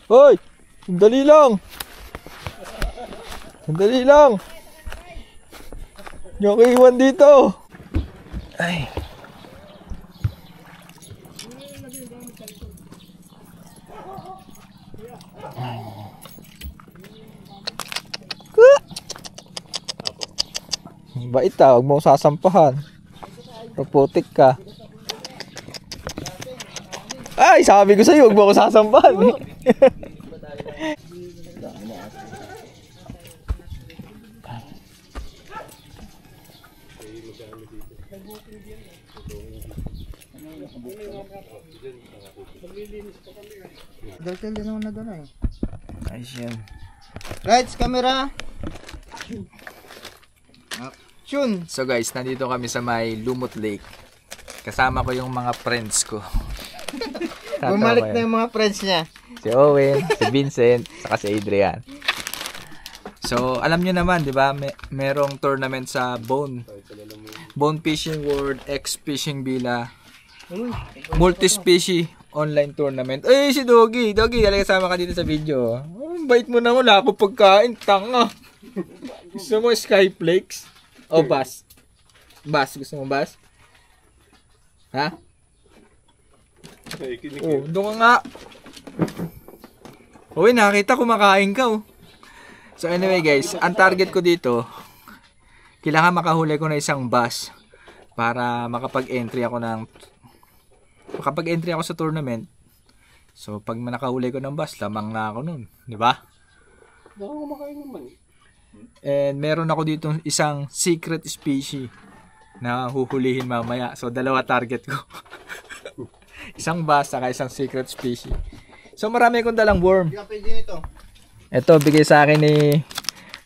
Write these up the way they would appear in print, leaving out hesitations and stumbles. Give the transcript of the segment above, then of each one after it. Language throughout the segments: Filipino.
Hoy! Sandali lang! Sandali lang! Yung iwan dito! Ay! Bait ah, huwag mong sasampahan. Puputik ka. Ay, sabi ko sa'yo, huwag mo ako sasampahan. Dalkel din ako na doon eh. Ayos yan. Lights, camera. Action. So guys, nandito kami sa may Lumot Lake. Kasama ko yung mga friends ko. Bumalik na yung mga friends niya. Si Owen, si Vincent, saka si Adrian. So, alam nyo naman, di ba? Merong tournament sa Bone Fishing World X Fishing Villa. Multi-species online tournament. Ay, si Doggy. Doggy, talaga kasama ka dito sa video. Oh, bait mo na, wala ako pagkain. Tanga. Gusto mo Skyflakes? O bass? Bass, gusto mo bass? Ha? Oh, doon ka nga. Uy, nakita kumakain ka oh. So anyway guys, ang target ko dito, kailangan makahuli ko na isang bass para makapag-entry ako sa tournament. So pag nakahuli ko ng bass, lamang na ako nun, di ba? Baka kumakain naman. And meron ako dito isang secret species na huhulihin mamaya. So dalawa target ko. Isang bass saka isang secret species. So marami akong dalang worm. Ito bigay sa akin ni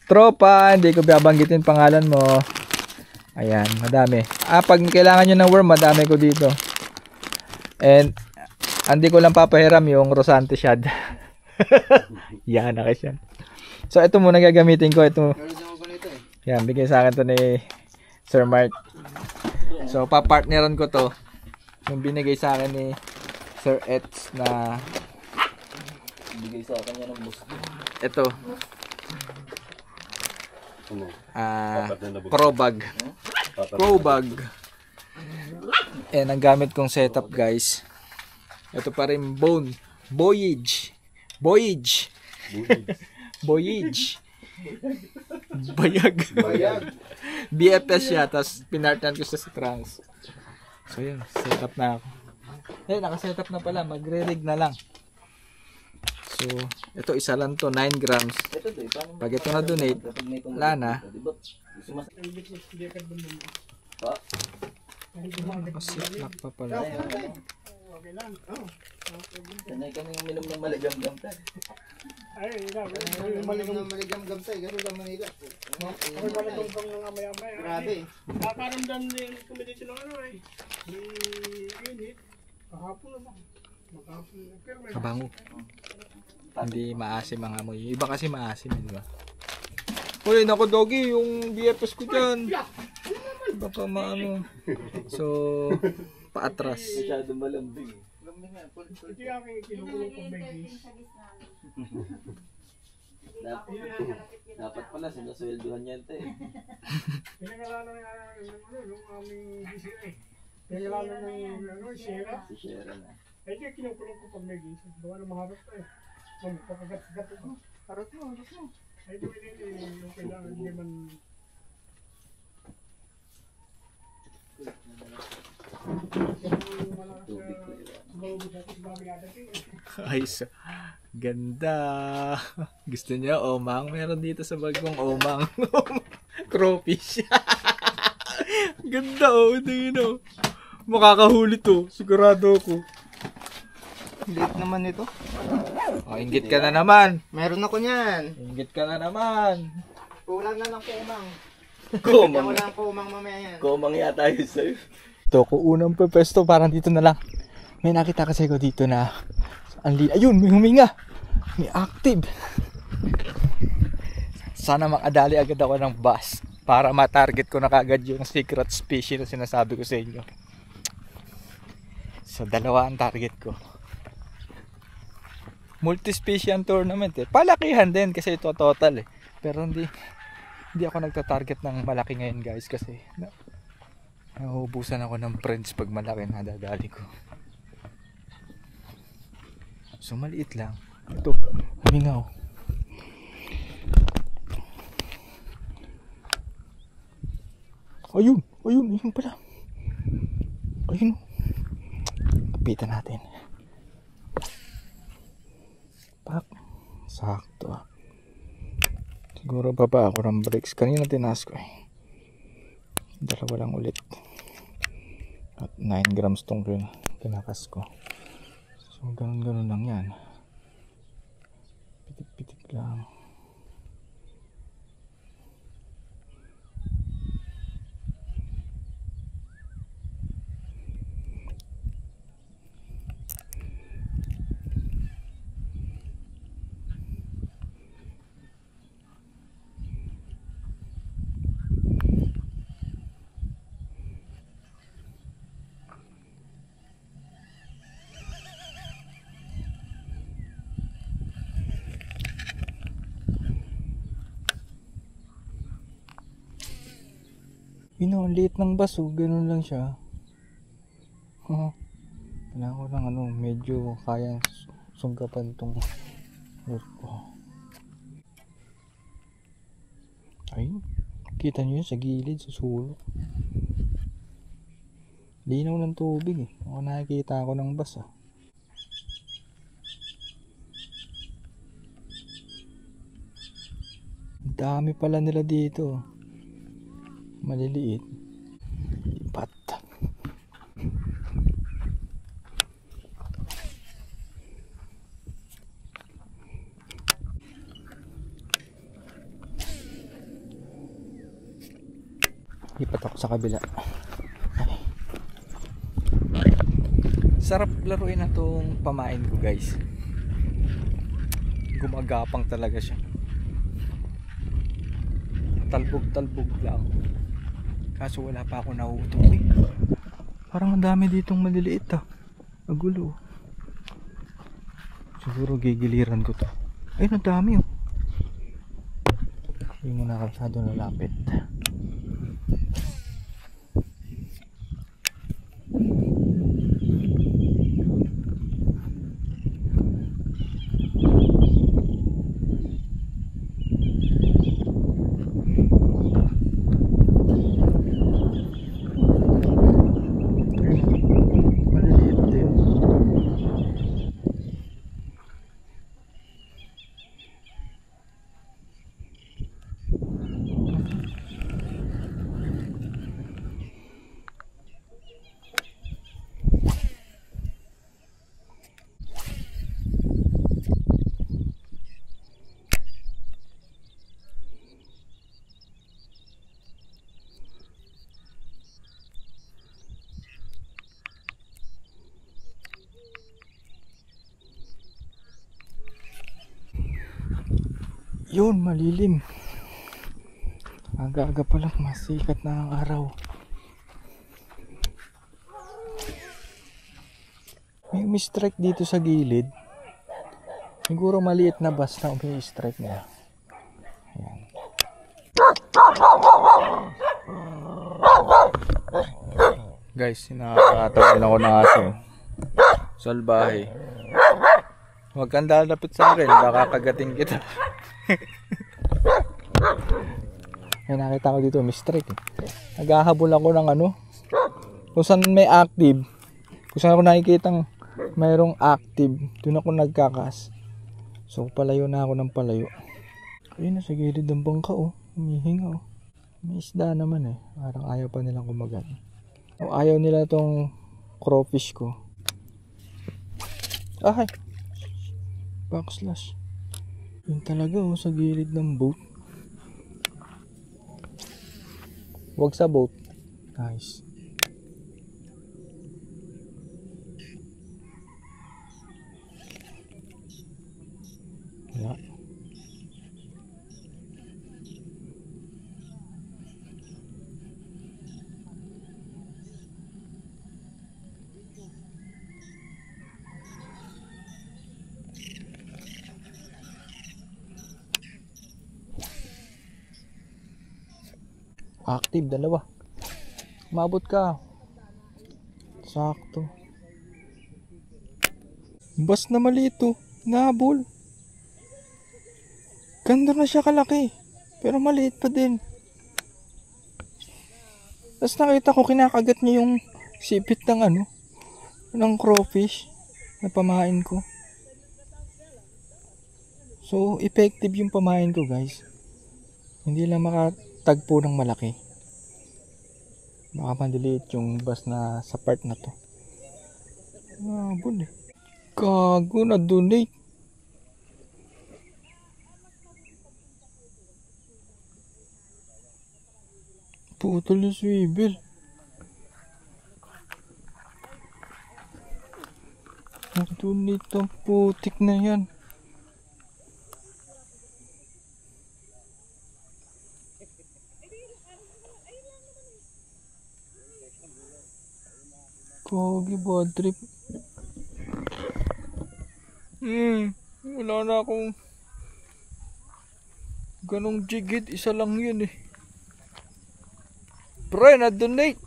Tropa, hindi ko babanggitin pangalan mo. Ayan, madami. Pag kailangan nyo ng worm, madami ko dito. And hindi ko lang papahiram yung Rosante Shad. Yan, nakasyan. So ito muna gagamitin ko. Ito. Yan, bigay sa akin to ni Sir Mark. So papartneran ko to. Yung binigay sa akin ni Sir Eds na bigay sa akin yan ng boss. Ito. Pro bag. Pro bag. And ang gamit kong setup guys. Ito pa rin Bone. Voyage. Bayag. BFS siya. Tapos pinartan ko siya sa trunks. So yun, setup na ako. Nakasetup na pala. Magre-rig na lang. So, ito isa lang to, 9 grams. Pag ito na donate, wala na. Pasiklak pa pala. Sanay ka nang uminom ng maligam-gam tayo. Ay, uminom ng maligam-gam tayo. Gano'n lang Manila. Ako maligam-gam ng amay-amay. Grabe. Nakaramdam din kumiliti ng ano eh. Unit. Kahapon naman. Kabango. Hindi maasim ang amoy. Yung iba kasi maasim, di ba? Uy, naku Doggy, yung BFS ko dyan. Baka maano. So, paatras. Masyado malambing. Ito yung aking kinugulong kong bagis. Dapat pala sinasweldohan yan tayo. Pinangalanan ng aming DCI. Pinangalanan ng Sierra. Si Sierra na. Ito yung kinukulong ko pag may gising. Gawa ng maharap tayo. Pagkagat-gat ito. Harap mo. Ito yung kailangan hindi man... Ay, so, ganda. Gusto niya omang? Meron dito sa bag kong omang. Crawfish. Ganda oh. Tingin oh. Makakahuli to. Sigurado ako. Liit naman ito. Oh, inggit ka na naman. Meron ako niyan. Inggit ka na naman. Kulang na lang kumang. Kumang. Kulang kumang mamaya yan. Kumang yata yun sa'yo. Ito, kung unang pepesto, parang dito na lang. May nakita kasi ko dito na ayun, may huminga. May active. Sana makadali agad ako ng bass para matarget ko na kagad yung secret species na sinasabi ko sa inyo. So, dalawa ang target ko. multi-species ang tournament eh. Palakihan din kasi ito total eh. Pero hindi ako nagta-target ng malaki ngayon guys kasi nahubusan ako ng friends pag malaki na dadali ko. So maliit lang. Ito, humingaw. Ayun pala. Ayun. Kapitan natin. Pak. Sakto. Siguro baba ako ng brakes. Kanina tinaas ko eh. Dalawa lang ulit. At 9 grams tong kinakas ko. So ganun lang yan. Pitik-pitik lang. Ang liit ng baso, ganun lang siya. Kailangan ko lang medyo kaya sunggapan tong lure ko. Ayun, kita nyo yun sa gilid, sa sulok. Linaw ng tubig eh. Ako nakikita ako ng basa. Dami pala nila dito. Maliliit. Lipat. Lipat ako sa kabila. Ay. Sarap laruin na tong pamain ko guys. Gumagapang talaga siya. Talbog-talbog lang. Kaso wala pa ako nahuhutong eh. Parang ang dami ditong maliliit ah. Magulo. Siguro gigiliran ko to. Ayun, ang dami oh. Hindi mo na masyado nalapit. Yun, malilim. Aga-aga pa lang, masikat na ang araw. May umi-strike dito sa gilid. Siguro maliit na bass na umi-strike niya. Ayan. Guys, nakakatawa lang ako ng aso. Salbahe. Huwag kang lalapit sa akin, baka kagating kita. Ay, nakita ko dito, may strike eh. Naghahabol ako ng kung saan may active, kung saan ako nakikitang mayroong active, doon ako nagkakas. So palayo na ako ng palayo. Ayun na sa gilid ng bangka oh, humihinga oh. May isda naman eh, parang ayaw pa nilang kumagat. O ayaw nila tong crawfish ko. Ay, backslash. Yun talaga oh, sa gilid ng boat. Huwag sa boat. Nice. Wala. Active, dalawa. Maabot ka. Sakto. Bas na maliit to. Nahabol. Ganda na siya kalaki. Pero maliit pa din. Tapos nakita ko kinakagat niya yung sipit ng ng crawfish na pamain ko. So, effective yung pamain ko, guys. Hindi lang makatagpo ng malaki. Baka madiliit yung bas na sa part na to. Bun eh. Gago na donate. Putol yung swivel. Donate ang putik na yan. Kogi bad trip. Wala na akong ganong jigid. Isa lang yun eh. Pre, na-donate.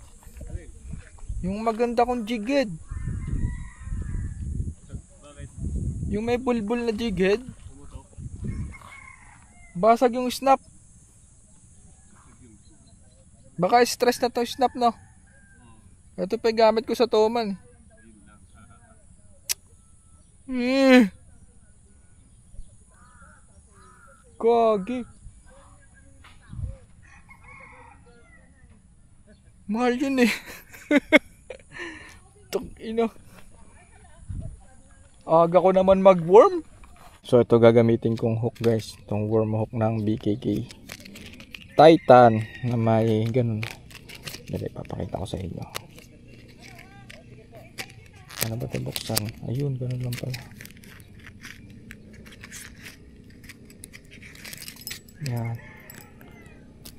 Yung maganda kong jigid. Yung may bulbul na jigid. Basag yung snap. Baka stress na to snap, no? Ito pa gamit ko sa toman. Kagi. Mahal yun eh. Tok-ino. Aga ko naman mag-worm. So ito gagamitin kong hook, guys. Itong worm hook ng BKK Titan na may ganun. Dali, papakita ko sa inyo. Ano ba ito buksan? Ayun, ganun lang pala. Yan.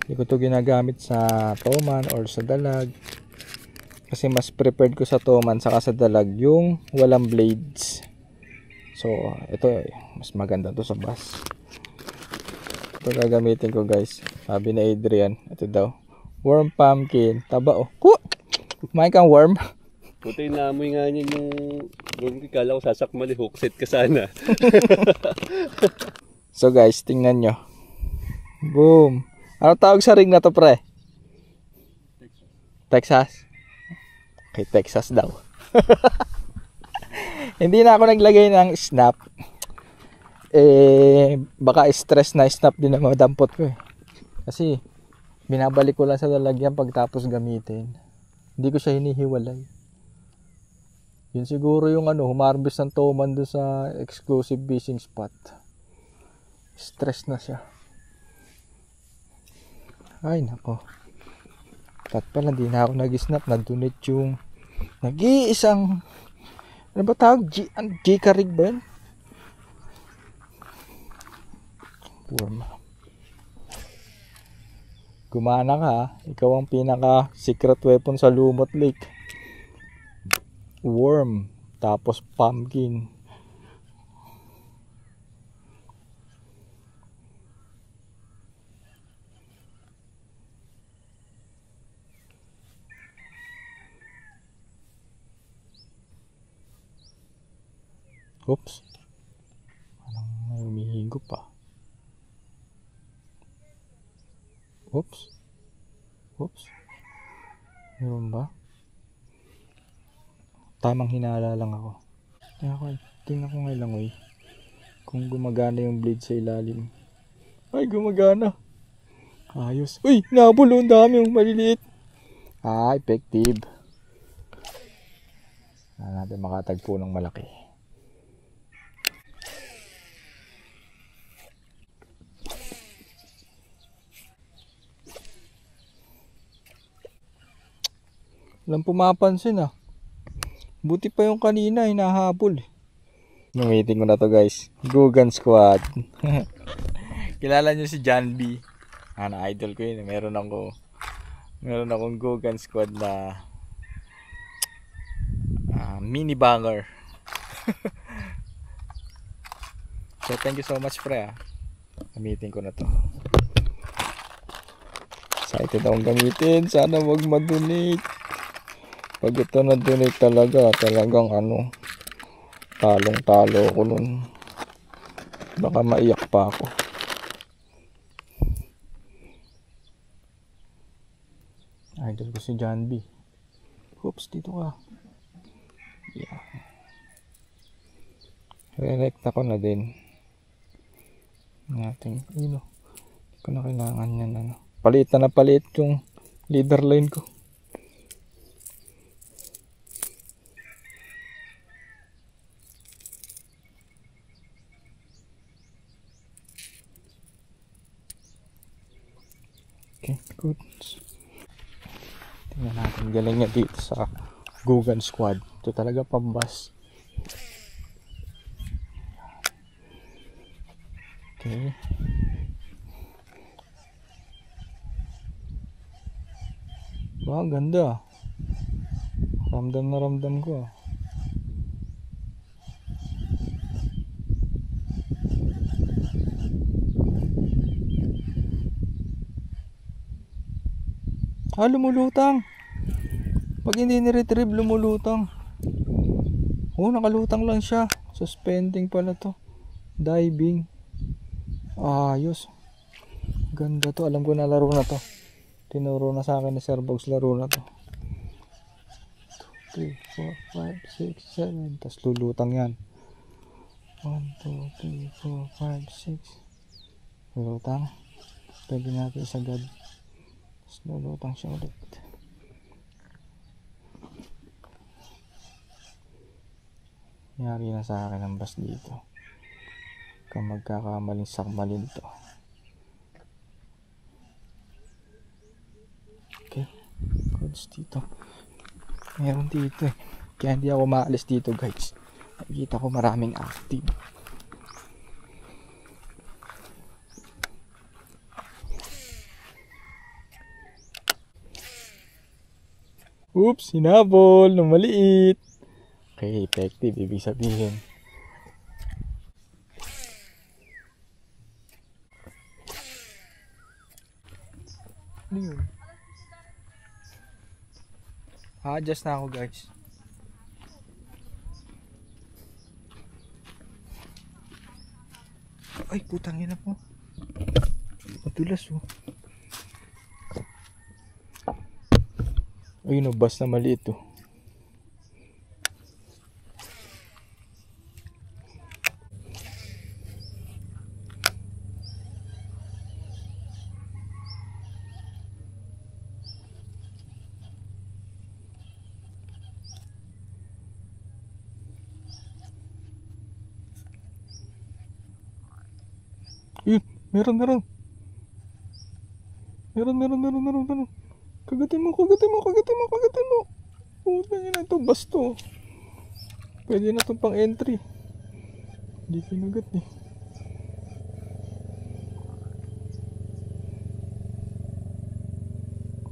Hindi ko ito ginagamit sa toman or sa dalag. Kasi mas prepared ko sa toman saka sa dalag yung walang blades. So, ito mas maganda to sa bass. Ito gagamitin ko, guys. Sabi na Adrian, ito daw. Worm pumpkin. Taba oh. Kumain kang worm. Puti na amoy nga niya yung worm. Kala ko sasakmali, hookset ka sana. So guys, tingnan nyo. Boom. Ano tawag sa ring na to, pre? Texas. Okay, Texas daw. Hindi na ako naglagay ng snap. Baka stress na snap din na madampot ko eh. Kasi binabalik ko lang sa lalagyan pagtapos gamitin. Hindi ko siya hinihiwalay. Yun siguro yung humarbis ng toman doon sa exclusive fishing spot. Stress na siya. Ay nako. Tat pala di na ako nag-snap. Nag-donate yung nag-iisang ano ba tawag? G-Carig ba yun? Worm. Gumana ka ha. Ikaw ang pinaka secret weapon sa Lumot Lake. Worm. Tapos pumpkin. Oops. Parang may umihigo pa. Oops. Oops. Meron ba? Tamang hinala lang ako. Tingnan ko nga lang kung gumagana yung blade sa ilalim. Ay, gumagana. Ayos. Uy, nabulo. Ang dami yung maliliit. Effective. Natin makatagpo ng malaki. Walang pumapansin Buti pa yung kanina hinahabol. Numiting ko na to, guys. Gugan Squad. Kilala nyo si John B. Idol ko yun. Meron akong Gugan Squad na mini banger. So thank you so much, pre. Numiting ko na to. Excited akong gamitin. Sana wag ma-donate. Pag ito na-donate talaga, talagang ano, talong-talo ko nun. Baka maiyak pa ako. Idol ko si John B. Oops, dito ka. Yeah. Re-recta ko na din. Natin, yun o. Hindi ko na kailangan yan, ano. Palit na palit yung leader line ko. Okay, good. Tingnan natin, galing niya dito sa Google Squad. Ito talaga pambas. Okay. Wow, ganda. Ramdam na ramdam ko. Lumulutang. Pag hindi ni-retrieve, lumulutang. Nakalutang lang siya. Suspending pala to. Diving. Ayos. Ganda to. Alam ko na laro na to. Tinuro na sa akin ni Sir Bogs laro na to. 2, 3, 4, 5, 6, 7. Tapos lulutang yan. 1, 2, 3, 4, 5, 6. Lulutang. Pwede natin isagad. Tapos lulutang siya ulit. Nangyari na sa akin ang bus dito. Kung magkakamaling sakmalin to. Okay. Goods dito. Meron dito eh. Kaya hindi ako maalis dito guys. Nakikita ko maraming active. Oops, hinabol ng maliit. Okay, effective, ibig sabihin. Ano yun? Adjust na ako guys. Ay, putang ina po. Matulas oh. Ayun o, bus na maliit oh. Yun, meron. Kagatin mo. Putang ina to, bus to. Pwede na itong pang entry. Hindi kinagat eh.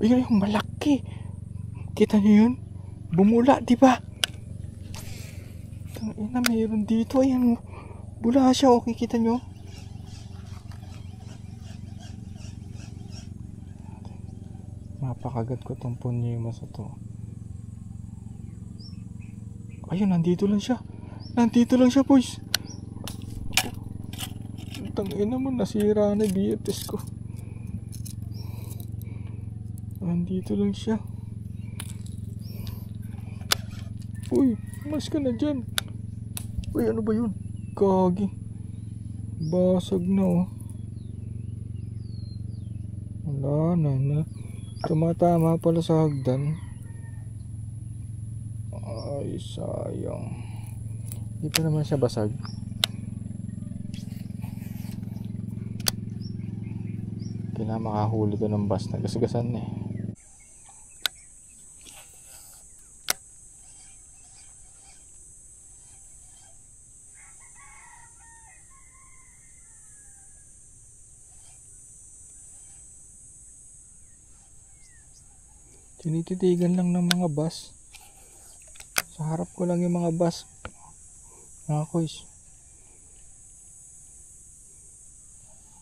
Ayun yung malaki. Kita niyo yun? Bumula, di ba? Tangina, mayroon dito. Ayan, bula siya. Okay, kita niyo? Mapakagat ko tong punyo sa to. Ayun, nandito lang siya boys. Tangina mo, nasira na BFS ko. Nandito lang siya. Uy, mas ka na dyan. Uy, ano ba yun? Kagi. Basag na oh. Wala na. Tumatama pala sa hagdan. Ay, sayang. Hindi pa naman siya basag. Kailangan makahuli ko ng bus na gasgasan eh. Tinititigan lang ng mga bus. Sa harap ko lang yung mga bus. Mga koys.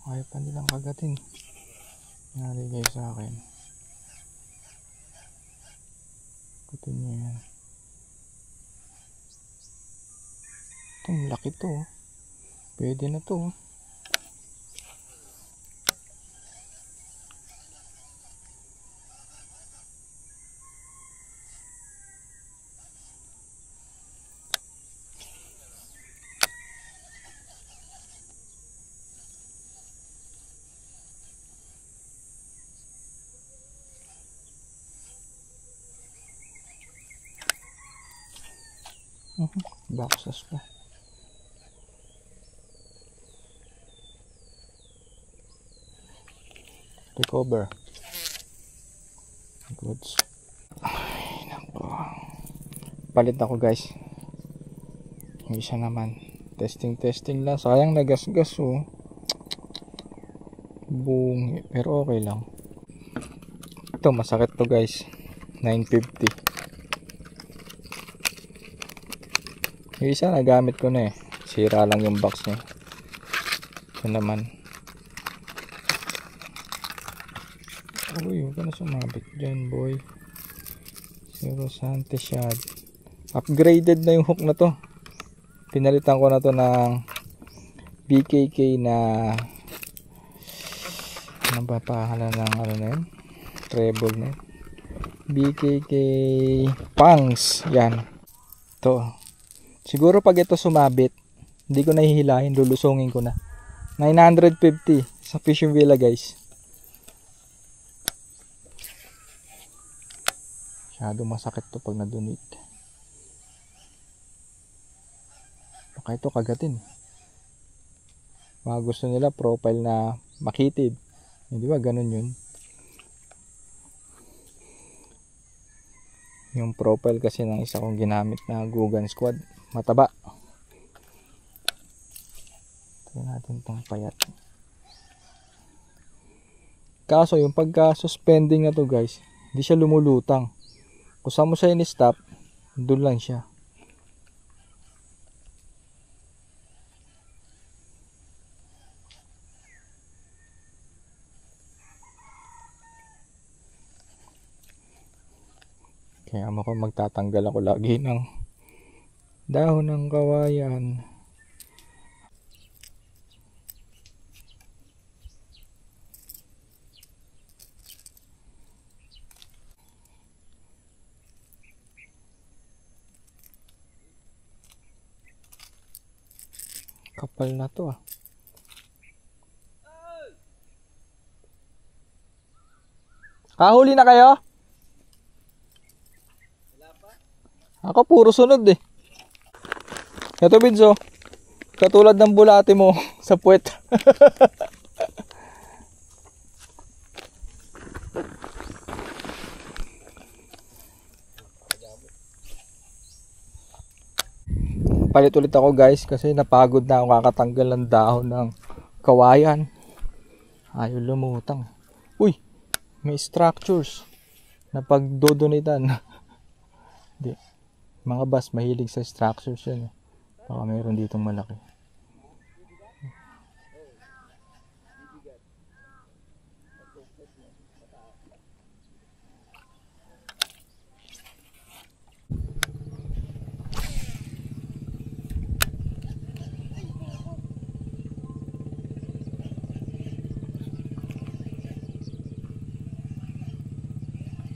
Ayaw pa nilang kagatin. Naligay sa akin. Ikutin nyo yan. Itong laki to. Pwede na to. Boxes pa. Recover. Goods. Ay, nako. Palit ako guys. Yung isa naman. Testing lang. Sayang nagasgas oh. Bungi. Pero okay lang. Ito masakit to guys. 950. Yung isa nagamit ko na eh. Sira lang yung box niya. Ito naman. Uy, huwag ka na sumabit dyan boy. Zero Sante shot. Upgraded na yung hook na to. Pinalitan ko na to ng BKK na ano ba pahala ng ano na yun? Treble na yun. BKK Pangs. Yan. Ito. Siguro pag ito sumabit, hindi ko nahihilahin, lulusungin ko na. 950 sa Fishing Villa guys. Masyado masakit to pag nadunit. Baka ito kagatin. Mga gusto nila profile na makitid. Hindi ba ganun yun? Yung profile kasi ng isa kong ginamit na Gugan Squad. Mataba. Tignan natin itong payat. Kaso yung pagka-suspending na to guys, hindi siya lumulutang. Kung saan mo siya in-stop, doon lang siya. Kaya ako magtatanggal ako lagi ng dahon ng kawayan. Kapal na to ah. Kahuli na kayo? Ako puro sunod eh. Ito Binso, katulad ng bulate mo sa puwet. Palit ulit ako guys kasi napagod na ako kakatanggal ng dahon ng kawayan. Ayaw lumutang. Uy, may structures na pagdodonitan. Hindi. Mga bass mahilig sa structures yan. Baka mayroon ditong malaki.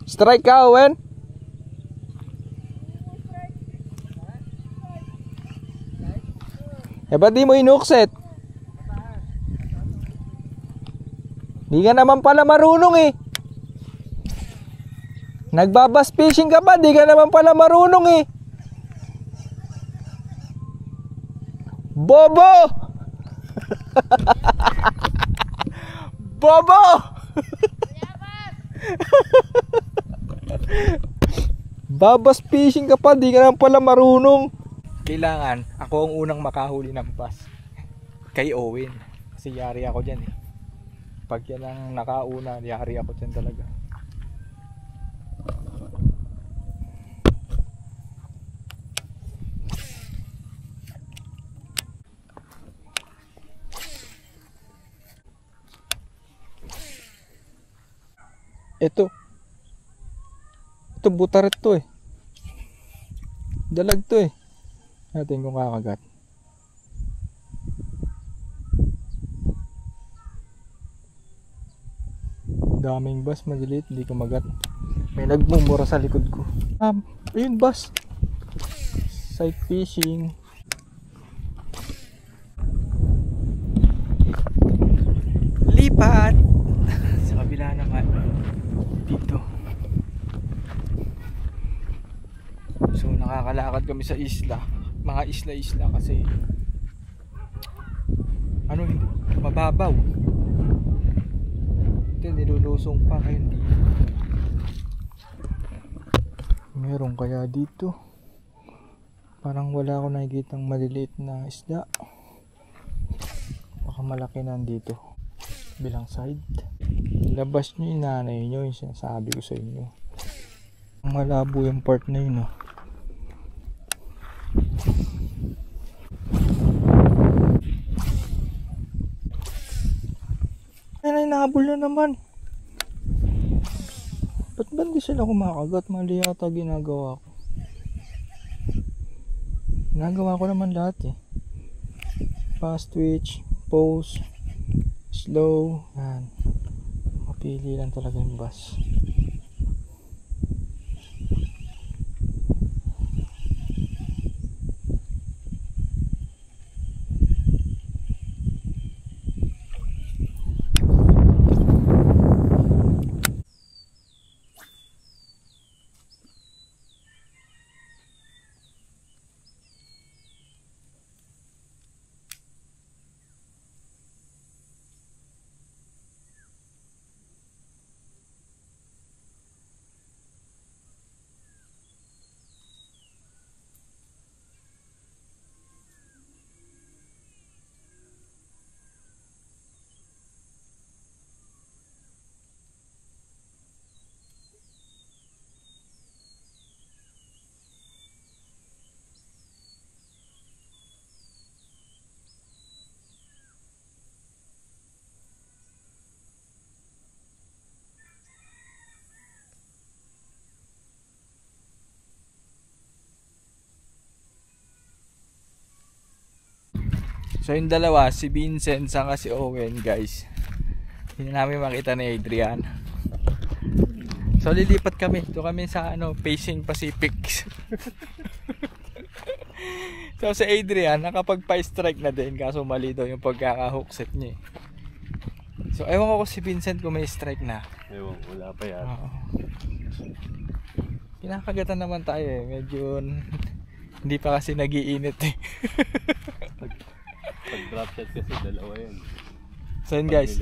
Strike ka, Owen? Eh, ba't di mo inukset? Di ka naman pala marunong eh. Nagbabas fishing ka pa, di ka naman pala marunong eh. Bobo! Bobo! Babas fishing ka pa, di ka naman pala marunong. Kailangan ako ang unang makahuli ng bass kay Owen. Kasi yari ako dyan eh. Pag yan ang nakauna, yari ako dyan talaga. Ito butaret to eh. Dalag to eh. Natin kung kakagat. Daming bass, maliliit, hindi ko magat. May nagmumura sa likod ko. Ayun bass. Sight fishing. Lipat sa kabila naman dito. So nakakalakad kami sa isla, mga isla kasi hindi mababaw. Ito nilulusong pa kayo dito. Meron kaya dito? Parang wala ako nakikitang maliliit na isda. Baka malaki nandito bilang side. Labas nyo yung nanay nyo, yung sinasabi ko sa inyo. Malabo yung part na yun Ay, nahabol na naman. Ba't ba hindi sila kumakagat? Mali yata ginagawa ko. Ginagawa ko naman lahat eh. Fast twitch, pause, slow. Yan. Mapili lang talaga yung bass. So yung dalawa, si Vincent saka si Owen guys. Hindi namin makita ni Adrian. So lilipat kami. Ito kami sa Facing Pacific. So si Adrian nakapagpa-strike na din. Kaso mali daw yung pagkaka-hook set niya. So ewan ko si Vincent kung may strike na. Ewan, wala pa yan. Kinakagatan naman tayo eh. Medyo hindi pa kasi nagiinit eh. Pag drop shot kasi dalawa yan. So yun guys,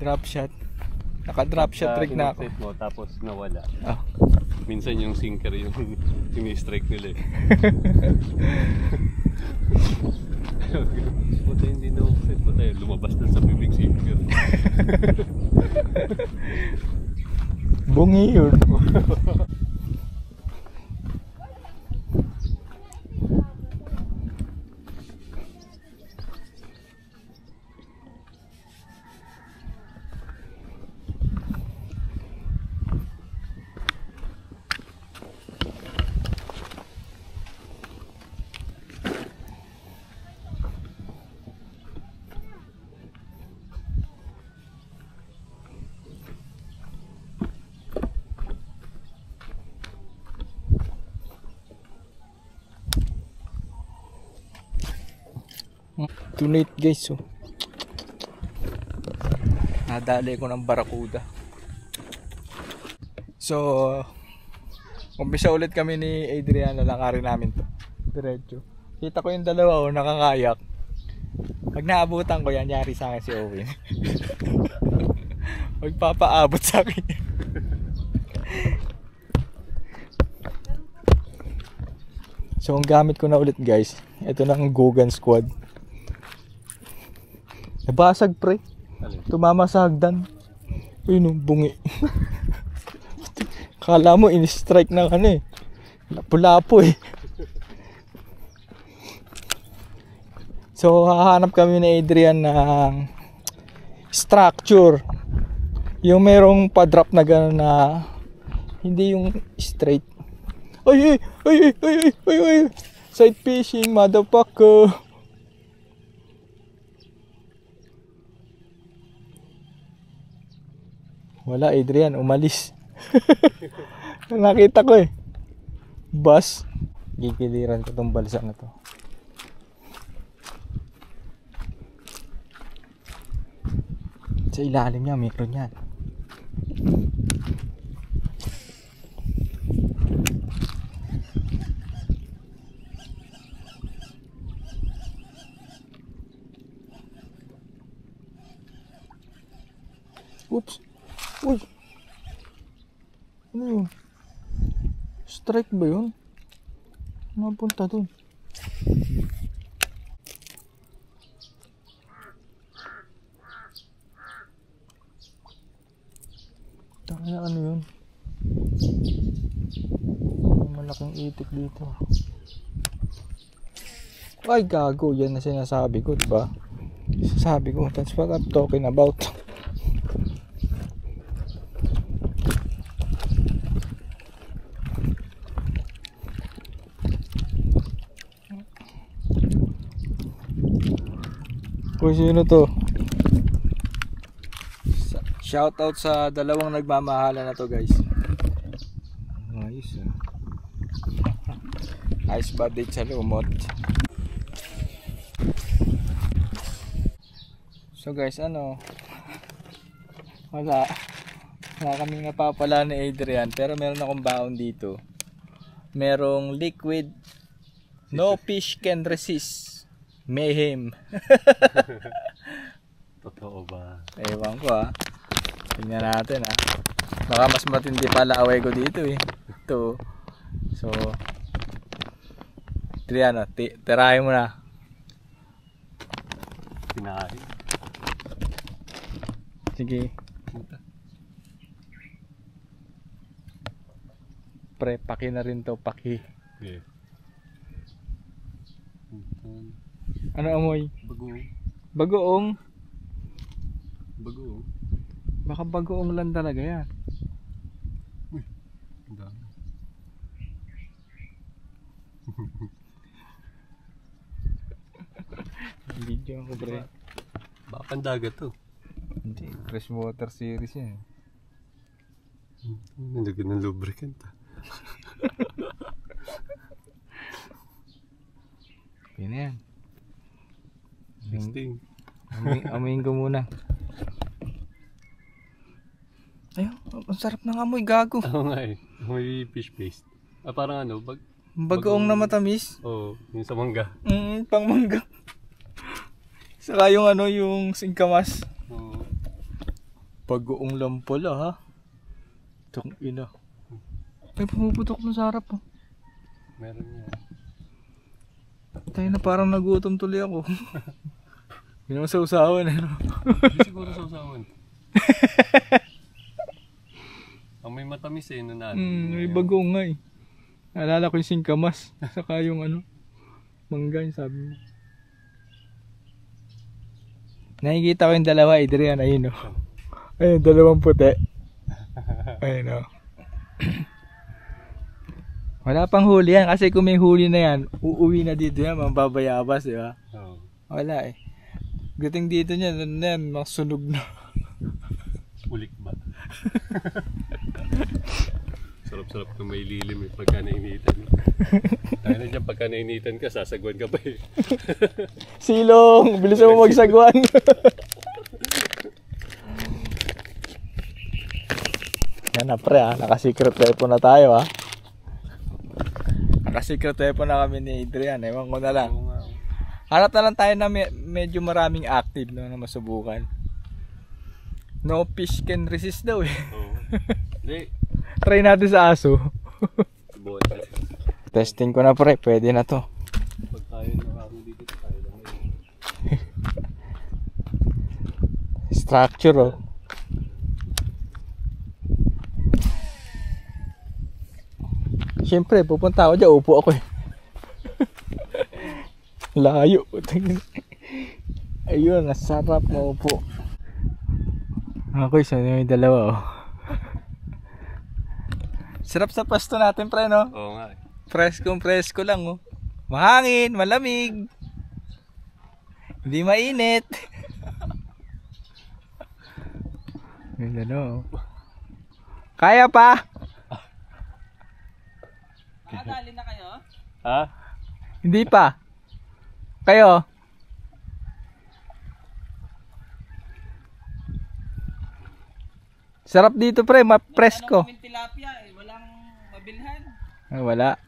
drop shot. Naka-drop shot trick na ako. Mo, tapos nawala. Oh. Minsan yung sinker yung sini-strike nila eh. Puta hindi na offset. Puta lumabas na sa bibig sinker. Bungi yun. Tonight guys, so nadali ko ng barakuda. So umpisa ulit kami ni Adrian, lalakarin namin to diretso. Kita ko yung dalawa nakakayak. Pag naabutan ko yan, yari sa akin si Owen. Magpapaabot sa akin. So ang gamit ko na ulit guys, ito na ang Gogan Squad. Nabasag pre. Tumama sa hagdan. Ayun yung bungi. Kala mo in-strike ng eh. Lapu-lapo eh. So hahanap kami ni Adrian ng structure. Yung merong pa-drop na gano'n na hindi yung straight. Ay! Side fishing, motherfucker! Wala, Adrian, umalis. Nakita ko eh. Bus. Gigiliran ko tong balsa na to. Sa ilalim niya, meron yan. Oops. Uy. Ano yun? Strike ba yun? Napunta dun. Tangina, ano yun? Malaking itik dito. Ay gago, yan na sinasabi ko, diba? Sabi ko, that's what I'm talking about. Kung sino to? Shoutout sa dalawang nagmamahala na to, guys. Nice. Nice bad date sa lumot. So guys, ano? Wala kaming napapala ni Adrian, pero meron akong baon dito. Merong liquid no fish can resist mayhem. Totoo ba? Ewan ko ah. Tingnan natin ah. Baka mas matindi pala away ko dito eh. Ito. So Adrian, tirahin mo na. Tinahin. Sige. Pre, paki na rin to, paki. Okay. Ano amoy? Bagoong. Bagoong. Bagoong. Baka bagoong lang talaga yan. Uy, ang dami. Video ko pre. Baka pandagat to. Hindi, freshwater series yan. Nalagyan ng lubricant ah. Yan yan. Testing. Amoyin ko muna. Ayun, ang sarap ng amoy, gago. Oo nga eh. May fish paste. Ah, parang ano, Bagoong na matamis. Oo, yung sa mangga. Pang mangga. Saka yung ano, yung singkamas. Oo. Bagoong lang pala ha. Itong ina. Ay, pumuputok ng sarap oh. Meron yan. Tayo na parang nagutom tuloy ako. Hindi naman sa usawan eh. No? Hindi siguro sa usawan. Ang may matamis eh, nanalo. May bagoong nga eh. Naalala ko yung singkamas. Saka yung ano, mangga yung sabi mo. Nakikita ko yung dalawa, Adrian. Ayun o. Ayun, dalawang puti. Ayun o. Wala pang huli yan. Kasi kung may huli na yan, uuwi na dito yan. Mababayabas, di ba? Oo. Wala eh. Gating dito niya, masunog na. Ulik ba? Sarap-sarap na may lilim eh, pagka nainitan. Tayo na dyan, pagka nainitan ka, sasagwan ka pa eh. Silong! Bilis mo magsagwan. Yan na pre ha, naka-secret weapon na tayo ha. Naka-secret weapon na kami ni Adrian, ewan ko na lang. Oo nga. Hanap na lang tayo na medyo maraming active no, na masubukan. No fish can resist daw eh. Oo. Hindi. Try natin sa aso. Buwan ka. Testing ko na pre, pwede na to. Pag tayo nakahuli dito, tayo lang ngayon. Structure oh. Siyempre, pupunta ako dyan, upo ako eh. Layo. Ayun, nasarap maupo. Ako isa yung dalawa oh. Sarap sa pasto natin pre no? Oo nga eh. Presko lang oh. Mahangin, malamig. Hindi mainit. Yun ano. Kaya pa? Dali na kayo? Ha? Hindi pa. Kayo? Sarap dito pre, presko. Kaming tilapia eh, walang mabilhan. Ay, wala.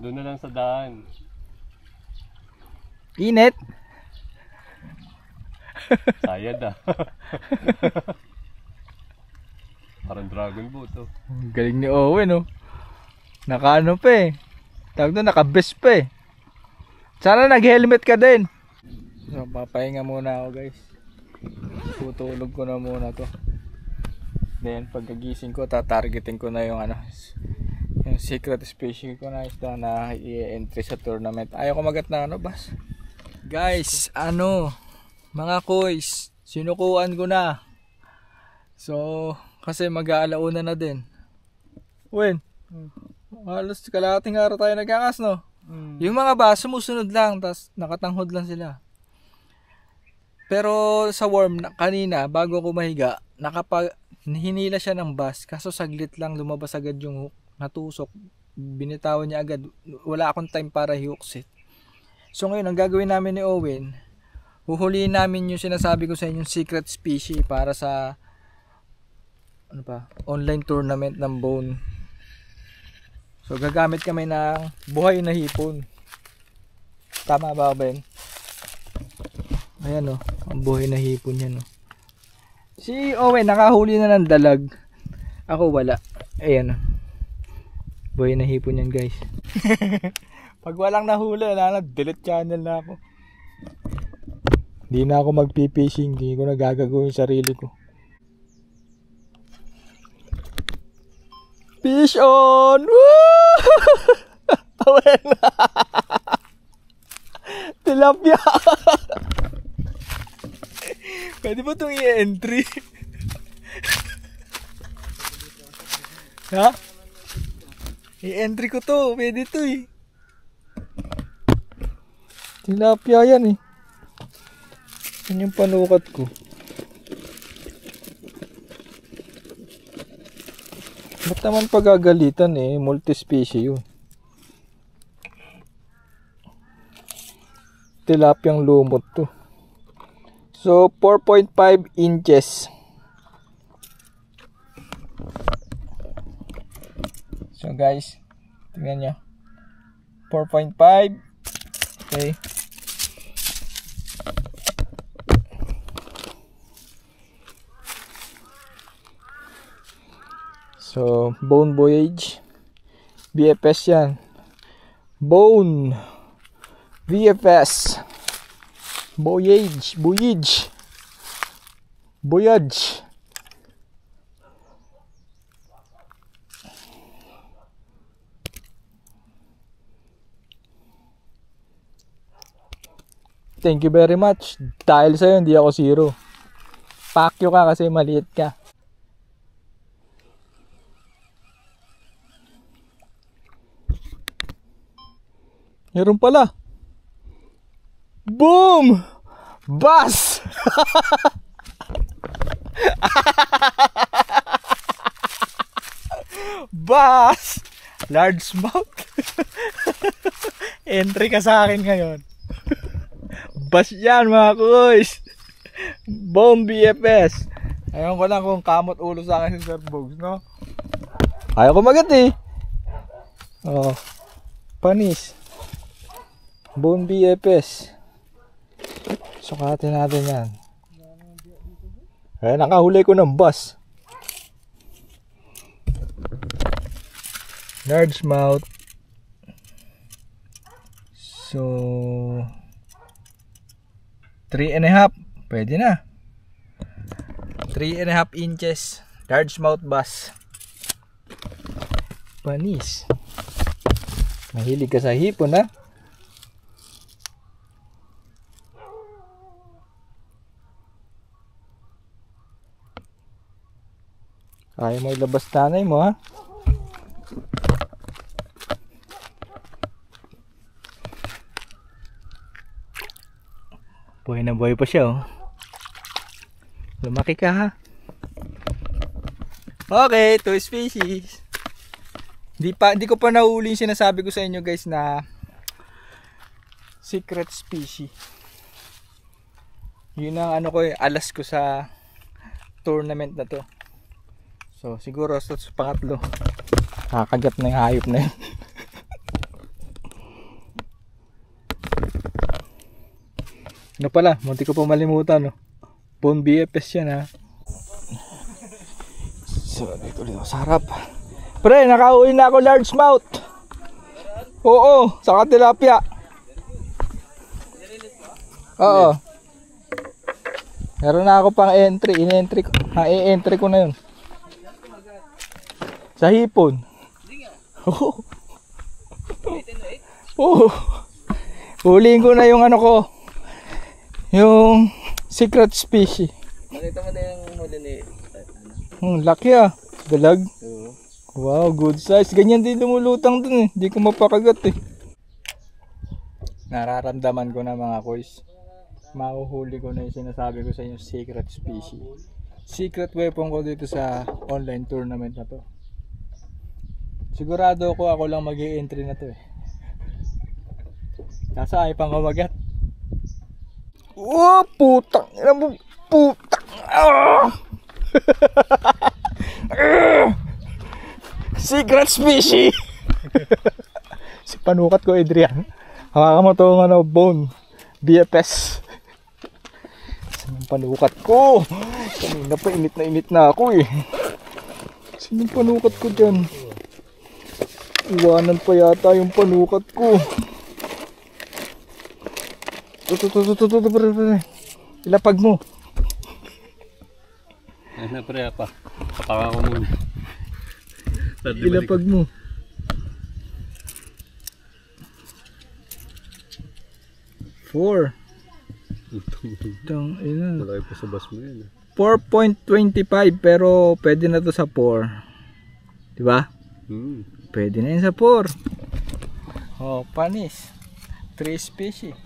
Doon na lang sa daan. Init. Sayad ah. Parang dragon boat oh. Galing ni Owen oh. Naka-ano pa eh. Tawag doon, naka-vest pa eh. Sana nag-helmet ka din. So, papahinga muna ako guys. Tutulog ko na muna to. Then pagkagising ko, tatargetin ko na yung ano, yung secret species ko na isda na i-entry sa tournament. Ayaw ko magat na ano bas. Guys, ano, mga koys, sinukuan ko na. So, kasi mag-aalauna na din. Wen, halos kalahating araw tayo nagkakas no? Yung mga baso sumusunod lang, tas nakatanghod lang sila. Pero sa worm kanina, bago ko mahiga, hinila siya ng bass, kaso saglit lang lumabas agad yung hook, natusok, binitawan niya agad, wala akong time para hiuksit. So ngayon, ang gagawin namin ni Owen, huhulihin namin yung sinasabi ko sa inyong secret species para sa ano pa, online tournament ng bone. So gagamit kami ng buhay na hipon. Tama ba, Ben? Ayan o, ang buhay na hipon yan o. Si Owen nakahuli na ng dalag. Ako wala. Ayan o. Buhay na hipon yan guys. Pag walang nahuli, delete channel na ako. Hindi na ako magpipishing. Hindi ko nagagagawin yung sarili ko. Fish on! Woo! Owen! Tilapia! Pwede ba itong i-entry? Ha? I-entry ko to. Pwede to eh. Tilapia yan eh. Yan yung panukat ko. Ba't naman pagagalitan eh? Multi-species yun. Tilapiang lumot to. So 4.5 inches. So guys, tingnan nyo. 4.5. Okay. So Bone Voyage VFS yan. Bone VFS Voyage. Thank you very much. Dahil sa'yo, hindi ako zero. Pakyo ka kasi maliit ka. Meron pala. Boom! Bass! Bass! Largemouth. Entry ka sa akin ngayon. Bass yan mga kuys. Bone BFS. Ayaw ko lang kung kamot ulo sa akin si Sir Bogs, no? Ayaw ko magat eh. Oh, panis. Bone BFS. Sukatin natin yan. Ayan, nakahuli ko ng bass. Largemouth. So 3.5. Pwede na. 3.5 inches. Largemouth bass. Panis. Mahilig ka sa hipon ha. Kaya mo ilabas nanay mo, ha? Buhay na buhay pa siya, oh. Lumaki ka, ha? Okay, 2 species. Hindi ko pa nahuli yung sinasabi ko sa inyo, guys, na secret species. Yun ang ano ko, alas ko sa tournament na to. So siguro sa pangatlo kakagat na yung hayop na yun. Ano pala, munti ko pa malimutan, no? Bone BFS yan, ha. So dito sa harap. Pre, nakauwi na ako largemouth. Oo, sa tilapia. Oo. Meron na ako pang entry, in-entry ko. I-entry ko na yun. Sa hipon. Oo. Oo. Huliin ko na yung ano ko. Yung secret species. Nakita mo na yung huli ni... Laki, ah. Dalag. Wow, good size. Ganyan din lumulutang dun, eh. Hindi ko mapakagat, eh. Nararamdaman ko na, mga koys. Mahuhuli ko na yung sinasabi ko sa inyo, secret species. Secret weapon ko dito sa online tournament na to. Sigurado ako lang mag-i-entry na to, eh. Nasa ay pang kumagat. Oh, putang ina mo, putang. Secret species. Si panukat ko, Adrian. Hawakan mo to, ano, bone BFS. Sinong panukat ko? Kanina pa init na ako, eh. Sinong panukat ko dyan? Iwanan pa yata yung panukat ko. Ilapag mo. Ano pre, pa? Kapaka ko muna. Ilapag mo. Four. Itong ina. Malaki pa sa bus mo yan. 4.25 pero pwede na to sa 4. Diba? Pwede na yun sa 4. Oh, panis. 3 species.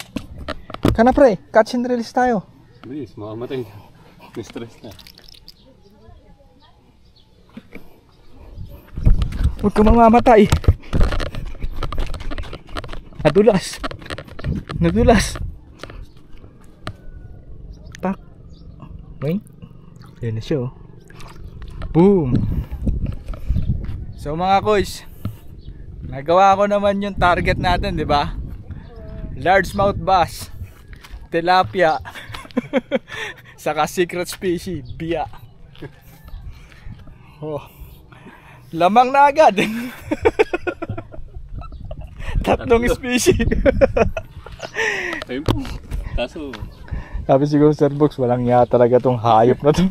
Kana pre, catch and release tayo. Please, makamatay na. Stress na. Huwag ka mamamatay. Nadulas. Nadulas. Pak. Wait. Ayan na siya, oh. Boom. So mga koys, nagawa ko naman yung target natin, di ba? Largemouth bass, tilapia, saka secret species, biya. Oh. Lamang na agad. Tatlong species. Ayun po. Kaso sabi siguro Sir Box, walang ya talaga tong hayop na to.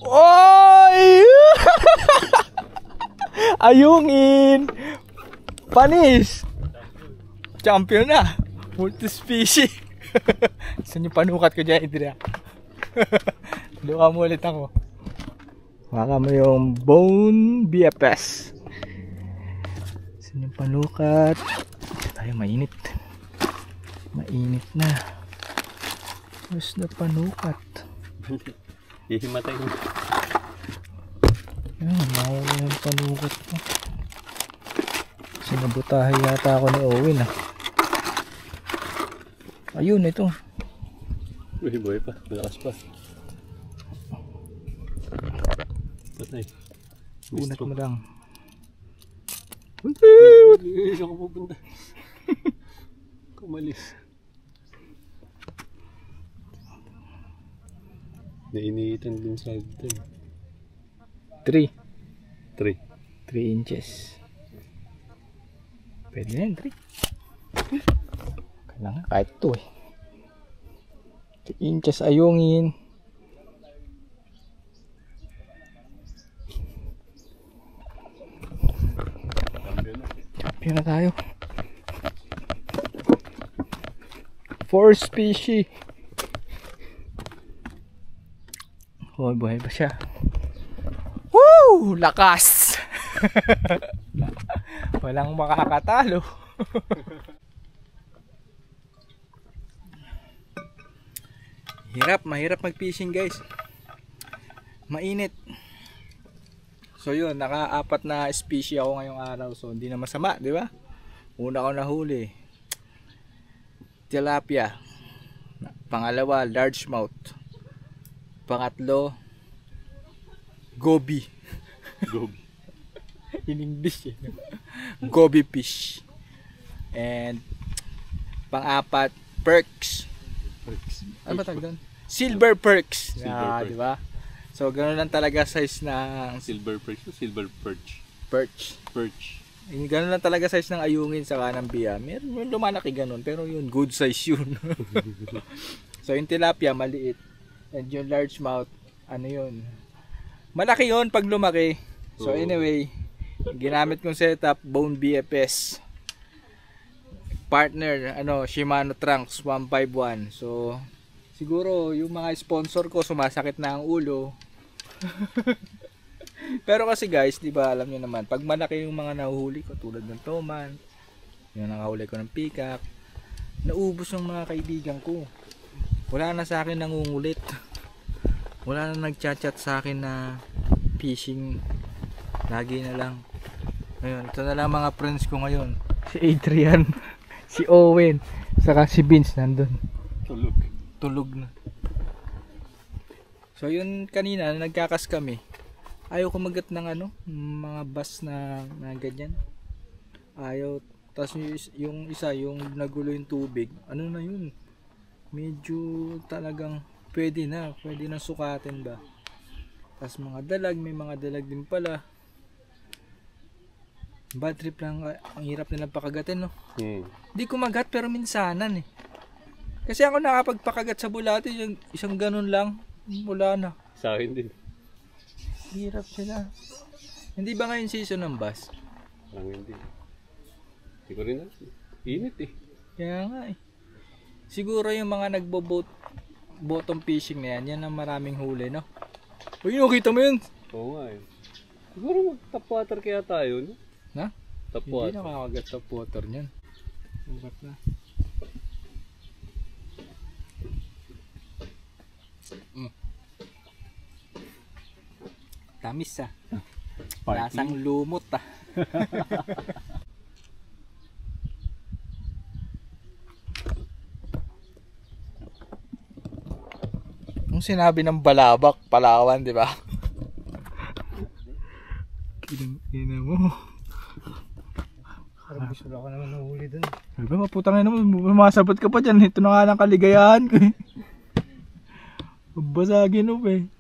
Oy! Ayungin! Panis! Champion na! Multi-species! Saan yung panukat ko dyan, Idria? Luka mo ulit ako. Maka mo yung bone BFS. Saan yung panukat? Ay, mainit. Mainit na. Where's the panukat? hihimatay mo. Yan, mawala yung panukat ko. Sinabutahe yata ako ni Owen, ah. Ayun, ito. Uy, buhay pa. Malakas pa. Patay. Unat mo lang. Uy, saan ka pupunta? Kumalis. Nainitan din sa atin. 3 3 inches. Pwede na yan, 3. Kailangan kahit 2, eh. 3 inches ayungin. Champion na tayo. 4 species. Oh, buhay pa siya. Woo! Lakas! Walang makakatalo. Mahirap mag-fishing guys. Mainit. So yun, naka-4 na species ako ngayong araw. So hindi na masama, di ba? Una ko nahuli, tilapia. Pangalawa, largemouth. Pangatlo, goby. Goby. In English eh. Goby fish. And pang-apat, perks. Ano ba tawag doon? Silver perks. Silver perch. Di ba? So ganoon lang talaga size ng Silver perch o silver perch? perch. Perch. Ganoon lang talaga size ng ayungin sa kanang biya. Meron lumalaki ganoon, pero yun good size yun. So yung tilapia maliit. And yung largemouth, ano yun? Malaki yun pag lumaki. So anyway, ginamit kong setup, Bone BFS. Partner, Shimano Trunks 151. So siguro yung mga sponsor ko sumasakit na ang ulo. Pero kasi guys, di ba alam niyo naman, pag malaki yung mga nahuhuli ko tulad ng toman, yung nakahuli ko ng peacock, naubos ng mga kaibigan ko. Wala na sa akin nangungulit. Wala na nagchat-chat sa akin na fishing. Lagi na lang. Ngayon, ito na lang mga friends ko ngayon. Si Adrian, si Owen, saka si Vince nandun. Tulog na. So yun kanina nagkakas kami. Ayaw kumagat ng mga bass na ganyan. Ayaw. Tapos yung isa, yung nagulo yung tubig. Ano na yun? Medyo talagang pwede na sukatin ba. Tapos mga dalag, may mga dalag din pala. Bad trip lang, ang hirap nilang pakagatin, no? Hindi kumagat pero minsanan eh. Kasi ako nakapagpakagat sa bulate, yung isang ganun lang, wala na. Sa akin din. Hirap sila. Hindi ba ngayon season ng bass? Parang hindi. Hindi ko rin alam. Init eh. Kaya nga eh. Siguro yung mga bottom fishing na yan ang maraming huli, no? Uy, nakita mo yun? Oo nga eh. Siguro mag-top water kaya tayo, no? Na? Top Hindi water. nakakagat top water niyan. Ubat na. Tamis ah. Lasang lumot ah. Yung sinabi ng Balabak, Palawan, di ba? Ina mo. Parang gusto na ako naman nahuli dun. Sabi ba, maputang ina mo, masabot ka pa dyan. Ito na nga lang kaligayahan ko eh. Basagin mo eh.